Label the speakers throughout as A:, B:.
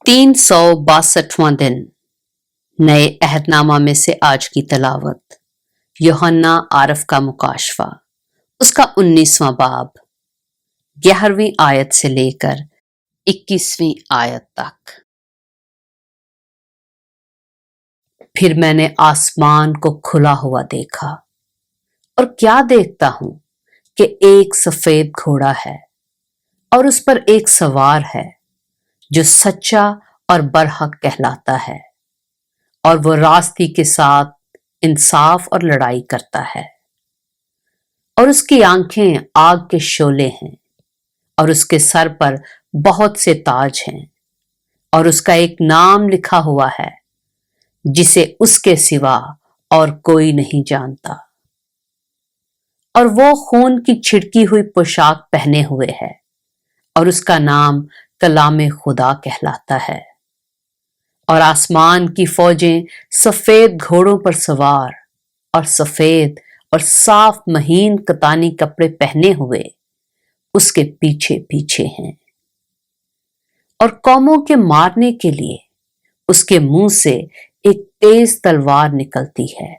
A: 362वां दिन नए अहदनामा में से आज की तलावत यूहन्ना आरफ का मुकाशवा उसका 19वां बाब 11वीं आयत से लेकर 21वीं आयत तक। फिर मैंने आसमान को खुला हुआ देखा और क्या देखता हूं कि एक सफेद घोड़ा है और उस पर एक सवार है जो सच्चा और बरहक कहलाता है और वो रास्ती के साथ इंसाफ और लड़ाई करता है। और उसकी आंखें आग के शोले हैं और उसके सर पर बहुत से ताज हैं और उसका एक नाम लिखा हुआ है जिसे उसके सिवा और कोई नहीं जानता। और वो खून की छिड़की हुई पोशाक पहने हुए है और उसका नाम कलामे खुदा कहलाता है। और आसमान की फौजें सफेद घोड़ों पर सवार और सफेद और साफ महीन कतानी कपड़े पहने हुए उसके पीछे पीछे हैं। और कौमों के मारने के लिए उसके मुंह से एक तेज तलवार निकलती है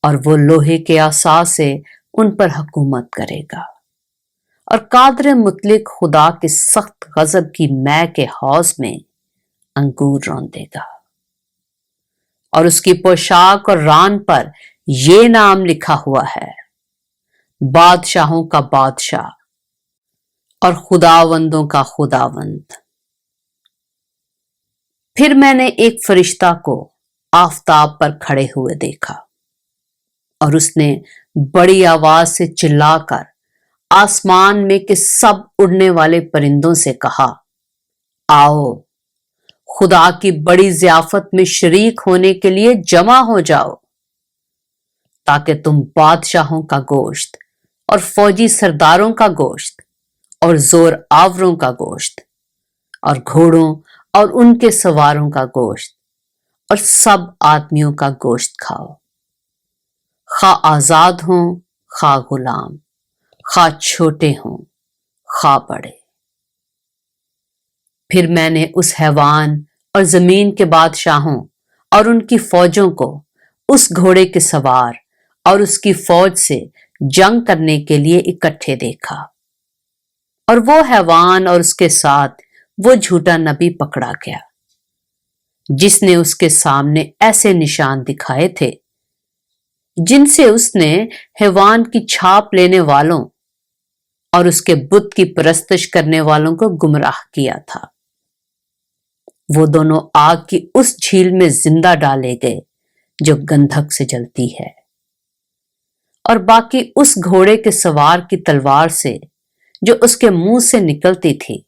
A: और वो लोहे के आसा से उन पर हुकूमत करेगा। और कादर मुतलिक खुदा के सख्त गजब की मै के हौज में अंगूर रौंदेगा। और उसकी पोशाक और रान पर ये नाम लिखा हुआ है, बादशाहों का बादशाह और खुदावंदों का खुदावंद। फिर मैंने एक फरिश्ता को आफताब पर खड़े हुए देखा और उसने बड़ी आवाज से चिल्लाकर आसमान में के सब उड़ने वाले परिंदों से कहा, आओ खुदा की बड़ी ज़ियाफत में शरीक होने के लिए जमा हो जाओ, ताकि तुम बादशाहों का गोश्त और फौजी सरदारों का गोश्त और जोर आवरों का गोश्त और घोड़ों और उनके सवारों का गोश्त और सब आदमियों का गोश्त खाओ, खा आजाद हों खा गुलाम, खा छोटे हों खा बड़े। फिर मैंने उस हैवान और जमीन के बादशाहों और उनकी फौजों को उस घोड़े के सवार और उसकी फौज से जंग करने के लिए इकट्ठे देखा। और वो हैवान और उसके साथ वो झूठा नबी पकड़ा गया जिसने उसके सामने ऐसे निशान दिखाए थे जिनसे उसने हैवान की छाप लेने वालों और उसके बुत की परस्तिश करने वालों को गुमराह किया था। वो दोनों आग की उस झील में जिंदा डाले गए जो गंधक से जलती है। और बाकी उस घोड़े के सवार की तलवार से जो उसके मुंह से निकलती थी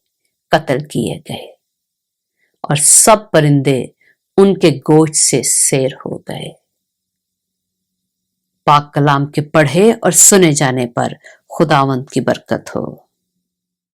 A: कत्ल किए गए और सब परिंदे उनके गोश्त से सैर हो गए। पाक कलाम के पढ़े और सुने जाने पर खुदावंद की बरकत हो।